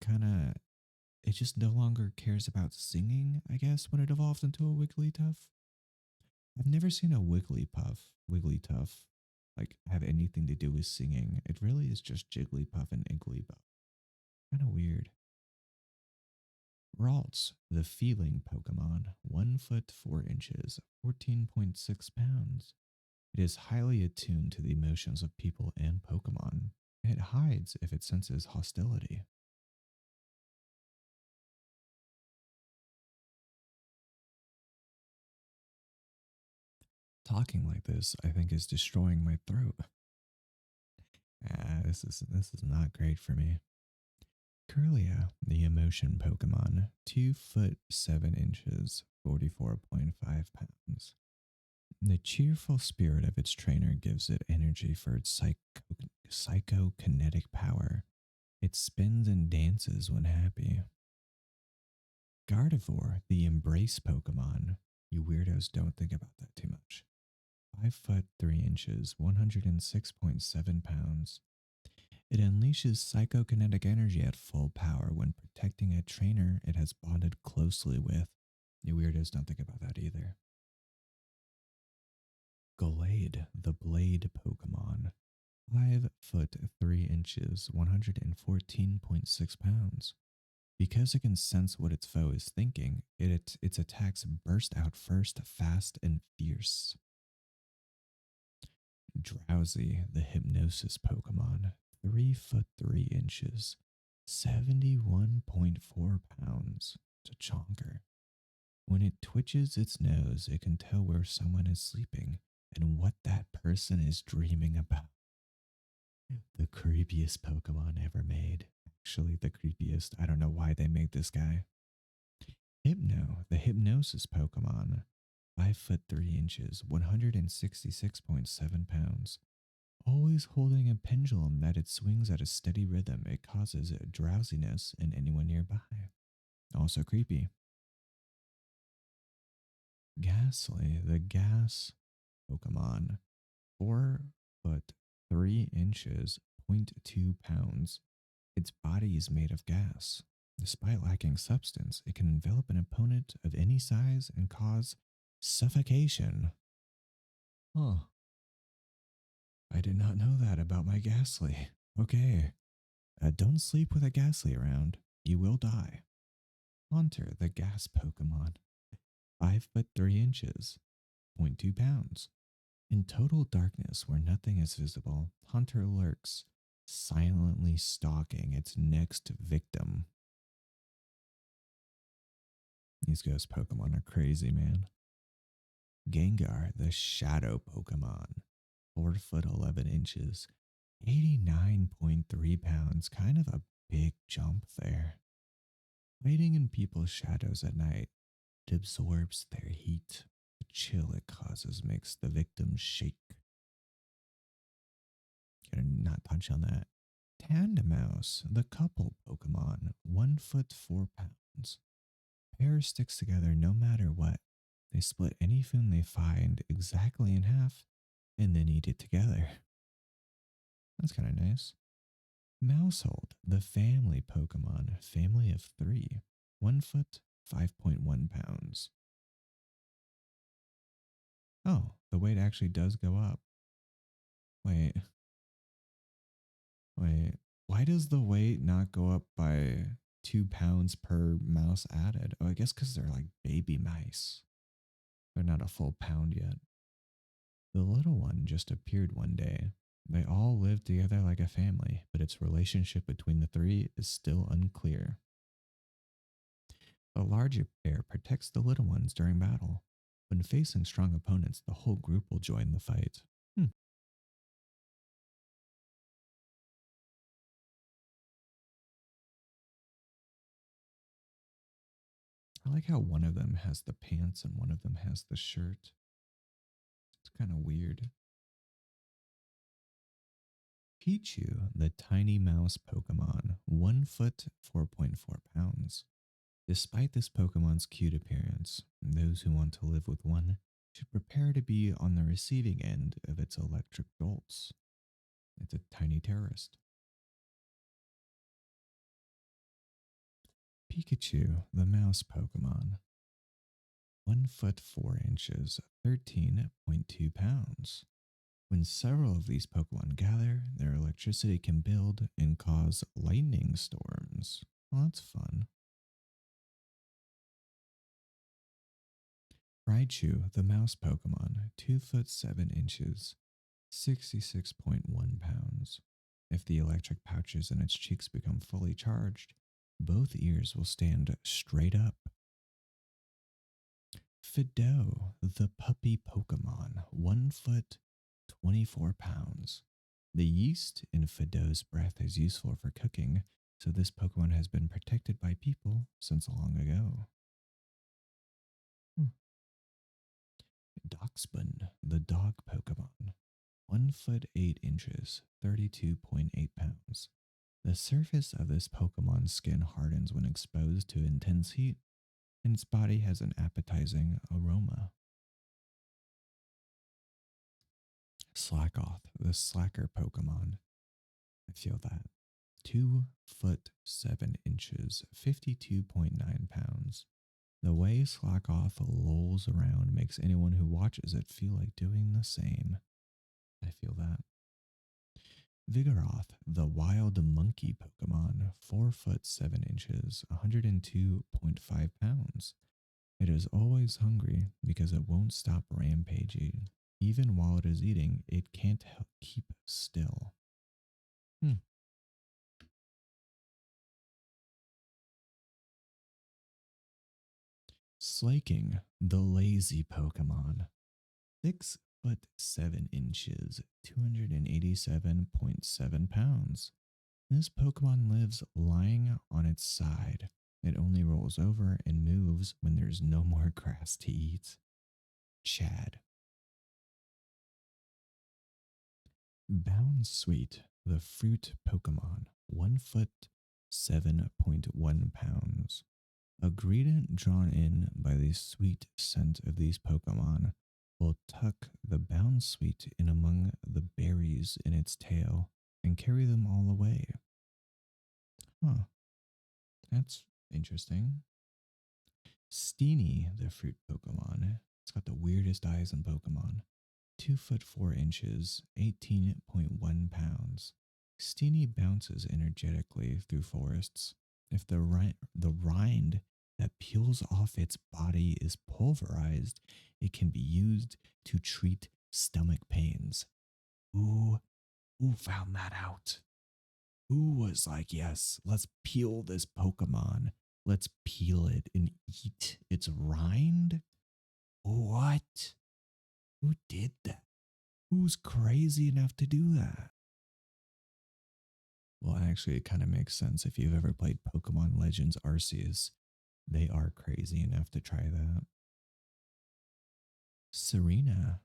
just no longer cares about singing, I guess, when it evolves into a Wigglytuff. I've never seen a Wigglytuff, like have anything to do with singing. It really is just Jigglypuff and Igglybuff. Kind of weird. Ralts, the feeling Pokemon, 1 foot 4 inches, 14.6 pounds. It is highly attuned to the emotions of people and Pokemon. It hides if it senses hostility. Talking like this, I think, is destroying my throat. This is not great for me. Curlia, the emotion Pokemon, 2 foot 7 inches, 44.5 pounds. The cheerful spirit of its trainer gives it energy for its psychokinetic power. It spins and dances when happy. Gardevoir, the embrace Pokemon. You weirdos don't think about that too much. 5 foot 3 inches, 106.7 pounds. It unleashes psychokinetic energy at full power when protecting a trainer it has bonded closely with. You weirdos don't think about that either. Gallade, the blade Pokemon. 5 foot 3 inches, 114.6 pounds. Because it can sense what its foe is thinking, its attacks burst out first, fast, and fierce. Drowsy, the hypnosis Pokemon, 3 foot 3 inches, 71.4 pounds. It's a chonker. When it twitches its nose, it can tell where someone is sleeping and what that person is dreaming about. The creepiest Pokemon ever made. Actually, the creepiest. I don't know why they made this guy. Hypno, the hypnosis Pokemon, 5 foot 3 inches, 166.7 pounds. Always holding a pendulum that it swings at a steady rhythm, it causes drowsiness in anyone nearby. Also creepy. Ghastly, the gas Pokemon, 4 foot 3 inches, zero point 0.2 pounds. Its body is made of gas. Despite lacking substance, it can envelop an opponent of any size and cause suffocation. Huh. I did not know that about my Ghastly. Okay. Don't sleep with a ghastly around. You will die. Haunter, the gas Pokemon. 5 foot 3 inches, zero point 0.2 pounds. In total darkness where nothing is visible, Haunter lurks, silently stalking its next victim. These ghost Pokemon are crazy, man. Gengar, the shadow Pokemon. 4 foot 11 inches, 89.3 pounds. Kind of a big jump there. Hiding in people's shadows at night, it absorbs their heat. The chill it causes makes the victim shake. Gotta not touch on that. Tandemouse, the couple Pokemon, 1 foot 4 pounds. Pair sticks together no matter what. They split any food they find exactly in half and then eat it together. That's kind of nice. Mousehold, the family Pokemon, family of three, 1 foot, 5.1 pounds. Oh, the weight actually does go up. Wait, wait. Why does the weight not go up by 2 pounds per mouse added? Oh, I guess because they're like baby mice. They're not a full pound yet. The little one just appeared one day. They all live together like a family, but its relationship between the three is still unclear. The larger pair protects the little ones during battle. When facing strong opponents, the whole group will join the fight. Hmm. I like how one of them has the pants and one of them has the shirt. It's kind of weird. Pichu, the tiny mouse Pokemon, 1 foot, 4.4 pounds. Despite this Pokemon's cute appearance, those who want to live with one should prepare to be on the receiving end of its electric jolts. It's a tiny terrorist. Pikachu, the mouse Pokemon, 1 foot 4 inches, 13.2 pounds. When several of these Pokemon gather, their electricity can build and cause lightning storms. Well, that's fun. Raichu, the mouse Pokemon, 2 foot 7 inches, 66.1 pounds. If the electric pouches in its cheeks become fully charged, both ears will stand straight up. Fido, the puppy Pokemon, 1 foot, 24 pounds. The yeast in Fido's breath is useful for cooking, so this Pokemon has been protected by people since long ago. Hmm. Doxbun, the dog Pokemon, 1 foot 8 inches, 32.8 pounds. The surface of this Pokemon's skin hardens when exposed to intense heat, and its body has an appetizing aroma. Slackoth, the slacker Pokemon. I feel that. 2 foot 7 inches, 52.9 pounds. The way Slackoth lolls around makes anyone who watches it feel like doing the same. I feel that. Vigoroth, the wild monkey Pokemon, 4 foot 7 inches, 102.5 pounds. It is always hungry because it won't stop rampaging. Even while it is eating, it can't keep still. Hmm. Slaking, the lazy Pokemon, 6 foot 7 inches, 287.7 pounds. This Pokemon lives lying on its side. It only rolls over and moves when there's no more grass to eat. Chad. Bounsweet, the fruit Pokemon, 1 foot 7.1 pounds. A greeting drawn in by the sweet scent of these Pokemon will tuck the Bounsweet in among the berries in its tail and carry them all away. Huh, that's interesting. Steenie, the fruit Pokemon. It's got the weirdest eyes in Pokemon. 2 foot 4 inches, 18.1 pounds. Steenie bounces energetically through forests. If the rind that peels off its body is pulverized, it can be used to treat stomach pains. Who, who found that out? Who was like, yes, let's peel this Pokemon. Let's peel it and eat its rind? What? Who did that? Who's crazy enough to do that? Well, actually, it kind of makes sense if you've ever played Pokemon Legends Arceus. They are crazy enough to try that. Serena,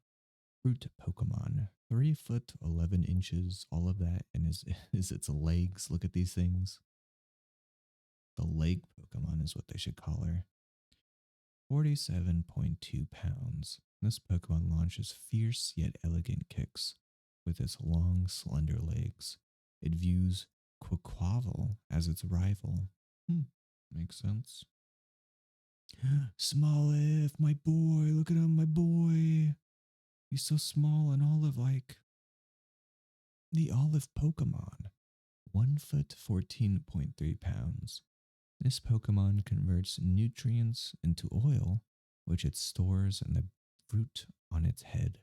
fruit Pokemon, 3 foot 11 inches, all of that, and is its legs. Look at these things. The leg Pokemon is what they should call her. 47.2 pounds. This Pokemon launches fierce yet elegant kicks with its long, slender legs. It views Quaquaval as its rival. Makes sense. Smoliv, my boy, look at him, my boy. He's so small and olive like. The olive Pokemon. 1 foot 14.3 pounds. This Pokemon converts nutrients into oil, which it stores in the fruit on its head.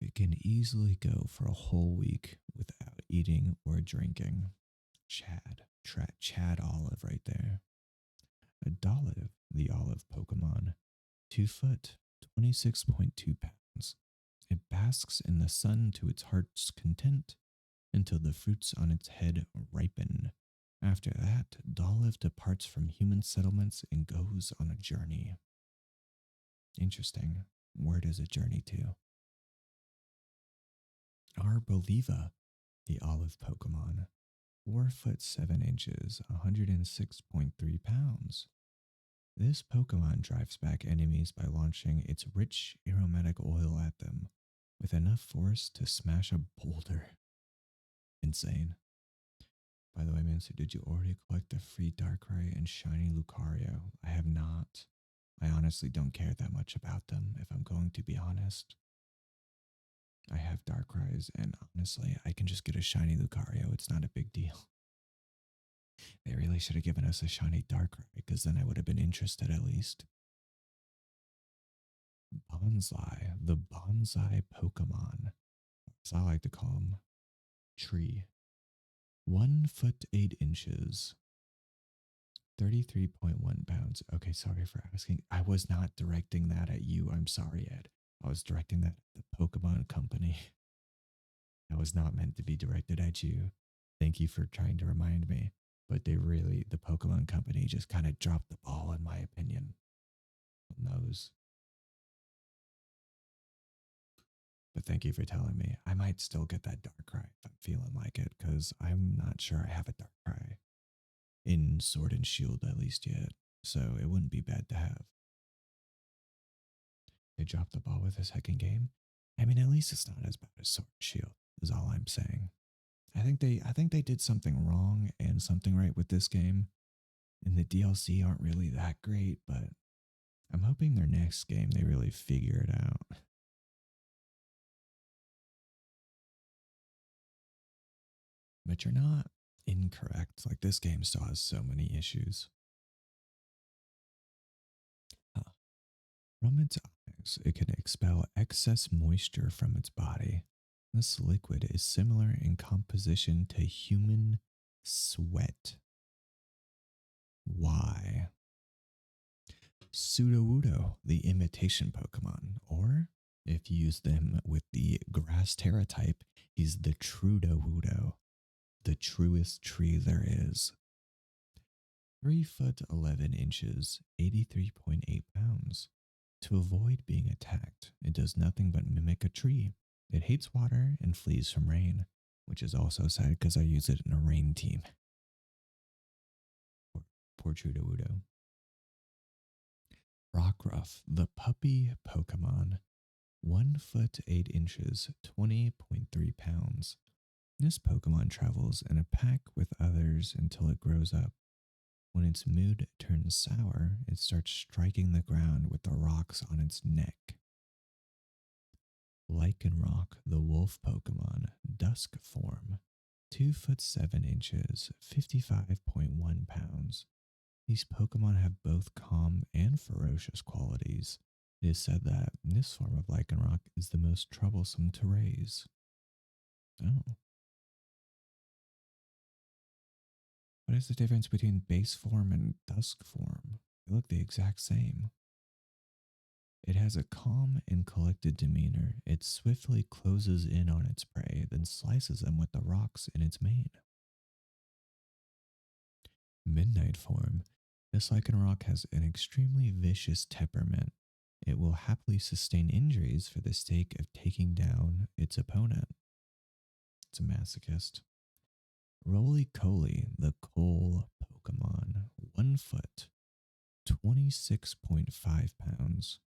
It can easily go for a whole week without eating or drinking. Chad Olive right there. Adolive, the olive Pokemon. 2 foot, 26.2 pounds. It basks in the sun to its heart's content until the fruits on its head ripen. After that, Dolive departs from human settlements and goes on a journey. Interesting. Where does it journey to? Arboliva, the olive Pokemon. 4 foot 7 inches, 106.3 pounds. This Pokemon drives back enemies by launching its rich aromatic oil at them with enough force to smash a boulder. Insane. By the way, Mansu, did you already collect the free Darkrai and shiny Lucario? I have not. I honestly don't care that much about them, if I'm going to be honest. I have Darkrai's, and honestly, I can just get a shiny Lucario. It's not a big deal. They really should have given us a shiny Darkrai, because then I would have been interested at least. Bonsai, the bonsai Pokemon. As I like to call them, tree. 1 foot 8 inches. 33.1 pounds. Okay, sorry for asking. I was not directing that at you. I'm sorry, Ed. I was directing that at the Pokemon Company. That was not meant to be directed at you. Thank you for trying to remind me. But the Pokemon Company just kind of dropped the ball, in my opinion. On those. But thank you for telling me. I might still get that Darkrai if I'm feeling like it, because I'm not sure I have a Darkrai in Sword and Shield at least yet. So it wouldn't be bad to have. They dropped the ball with the second game. I mean, at least it's not as bad as Sword and Shield, is all I'm saying. I think they did something wrong and something right with this game. And the DLC aren't really that great, but I'm hoping their next game they really figure it out. But you're not incorrect. Like, this game still has so many issues. Huh. From its eyes, it can expel excess moisture from its body. This liquid is similar in composition to human sweat. Why? Sudowoodo, the imitation Pokemon, or if you use them with the grass Terra type, he's the Trudowoodo, the truest tree there is. 3 foot 11 inches, 83.8 pounds. To avoid being attacked, it does nothing but mimic a tree. It hates water and flees from rain, which is also sad because I use it in a rain team. Poor Trudowoodo. Rockruff, the puppy Pokemon. 1 foot 8 inches, 20.3 pounds. This Pokemon travels in a pack with others until it grows up. When its mood turns sour, it starts striking the ground with the rocks on its neck. Lycanroc, the wolf Pokemon, dusk form. 2 foot 7 inches, 55.1 pounds. These Pokemon have both calm and ferocious qualities. It is said that this form of Lycanroc is the most troublesome to raise. Oh, what is the difference between base form and dusk form? They look the exact same. It has a calm and collected demeanor. It swiftly closes in on its prey, then slices them with the rocks in its mane. Midnight form. This Lycanroc has an extremely vicious temperament. It will happily sustain injuries for the sake of taking down its opponent. It's a masochist. Roly Coly, the coal Pokemon. 1 foot, 26.5 pounds.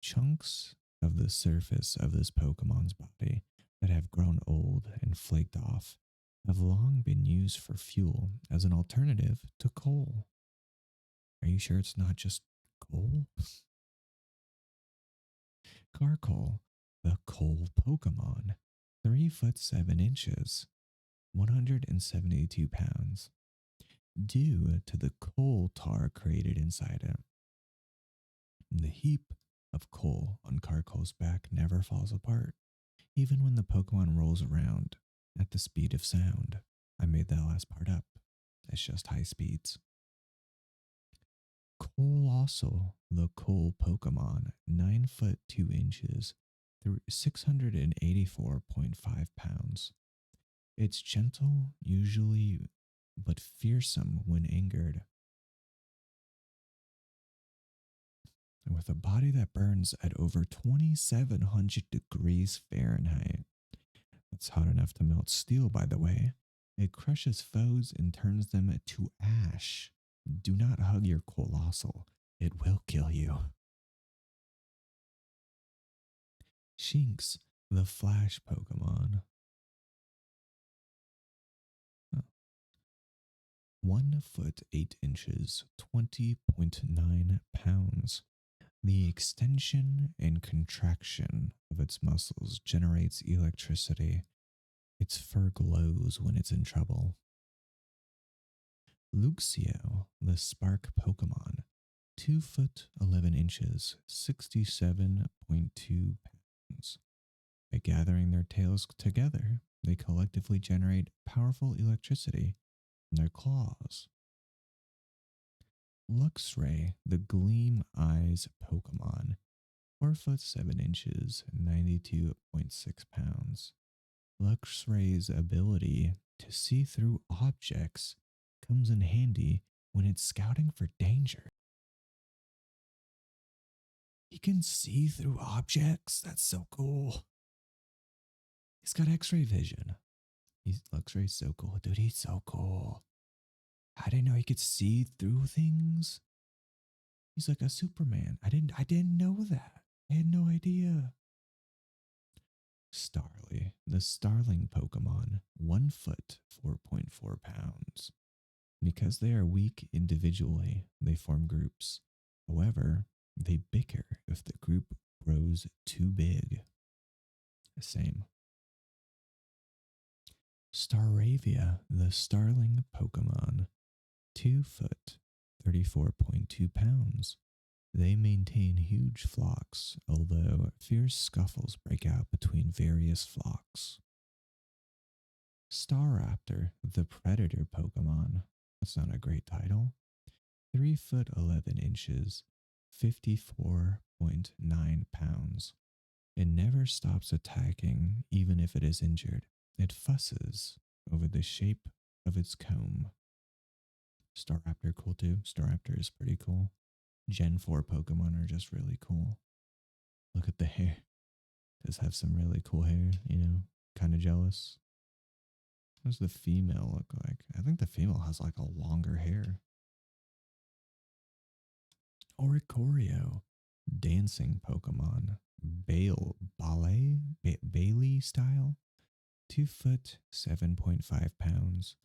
Chunks of the surface of this Pokemon's body that have grown old and flaked off have long been used for fuel as an alternative to coal. Are you sure it's not just coal? Carcoal, the coal Pokemon. 3 foot 7 inches, 172 pounds. Due to the coal tar created inside it, the heap of coal on Carcoal's back never falls apart, even when the Pokemon rolls around at the speed of sound. I made that last part up. It's just high speeds. Colossal, the coal Pokemon, 9 foot 2 inches, 684.5 pounds. It's gentle, usually, but fearsome when angered. With a body that burns at over 2,700 degrees Fahrenheit. That's hot enough to melt steel, by the way. It crushes foes and turns them to ash. Do not hug your colossal. It will kill you. Shinx, the flash Pokemon. Oh. 1 foot 8 inches, 20.9 pounds. The extension and contraction of its muscles generates electricity. Its fur glows when it's in trouble. Luxio, the spark Pokemon. 2 foot 11 inches, 67.2 pounds. By gathering their tails together, they collectively generate powerful electricity from their claws. Luxray, the Gleam Eyes Pokemon. 4 foot 7 inches, 92.6 pounds. Luxray's ability to see through objects comes in handy when it's scouting for danger. He can see through objects? That's so cool. He's got x-ray vision. Luxray's so cool. Dude, he's so cool. I didn't know he could see through things. He's like a Superman. I didn't know that. I had no idea. Starly, the starling Pokemon, 1 foot, 4.4 pounds. Because they are weak individually, they form groups. However, they bicker if the group grows too big. Same. Staravia, the starling Pokemon, 2 foot, 34.2 pounds. They maintain huge flocks, although fierce scuffles break out between various flocks. Staraptor, the predator Pokemon. That's not a great title. 3 foot 11 inches, 54.9 pounds. It never stops attacking, even if it is injured. It fusses over the shape of its comb. Staraptor cool too. Staraptor is pretty cool. Gen 4 Pokemon are just really cool. Look at the hair. Does have some really cool hair, you know? Kind of jealous. What does the female look like? I think the female has like a longer hair. Oricorio, dancing Pokemon. Bailey style. 2 foot, 7.5 pounds.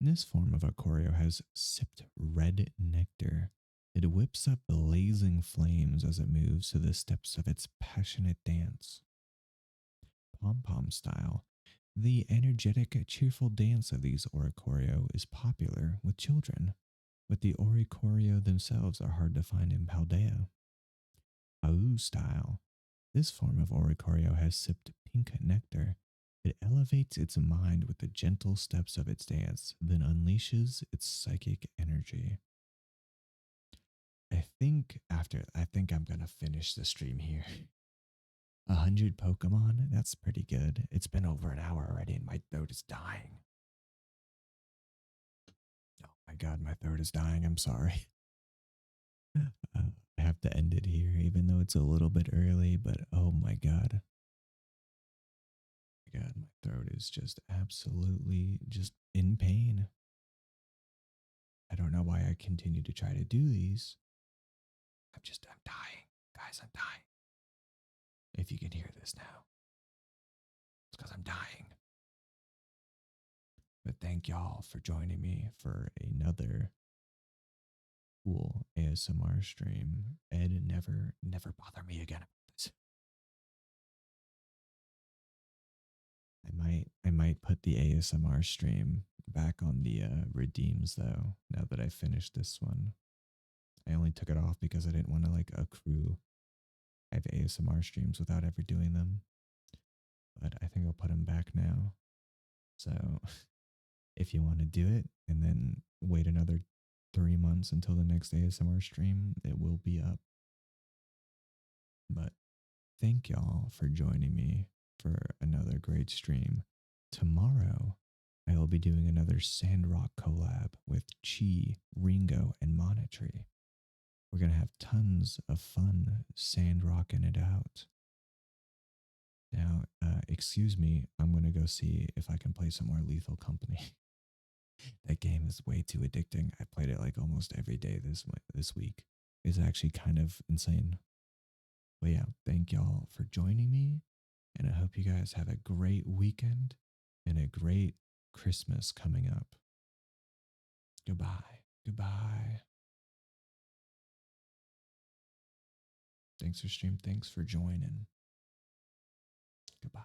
This form of Oricorio has sipped red nectar. It whips up blazing flames as it moves to the steps of its passionate dance. Pom-pom style. The energetic, cheerful dance of these Oricorio is popular with children, but the Oricorio themselves are hard to find in Paldea. Au style. This form of Oricorio has sipped pink nectar. It elevates its mind with the gentle steps of its dance, then unleashes its psychic energy. I think I'm gonna finish the stream here. 100 Pokemon? That's pretty good. It's been over an hour already and my throat is dying. Oh my god, my throat is dying. I'm sorry. I have to end it here, even though it's a little bit early, but oh my god. My god, my throat is just absolutely just in pain. I don't know why I continue to try to do these. I'm dying. Guys, I'm dying. If you can hear this now, it's because I'm dying. But thank y'all for joining me for another cool ASMR stream. Ed, never bother me again about this. I might put the ASMR stream back on the redeems though, now that I finished this one. I only took it off because I didn't want to like accrue. I have ASMR streams without ever doing them. But I think I'll put them back now. So if you want to do it and then wait another 3 months until the next ASMR stream, it will be up. But thank y'all for joining me for another great stream. Tomorrow, I will be doing another Sandrock collab with Chi, Ringo, and Monotree. We're going to have tons of fun sandrocking it out. Now, excuse me, I'm going to go see if I can play some more Lethal Company. That game is way too addicting. I played it like almost every day this week. It's actually kind of insane. But yeah, thank y'all for joining me. And I hope you guys have a great weekend and a great Christmas coming up. Goodbye. Goodbye. Thanks for stream. Thanks for joining. Goodbye.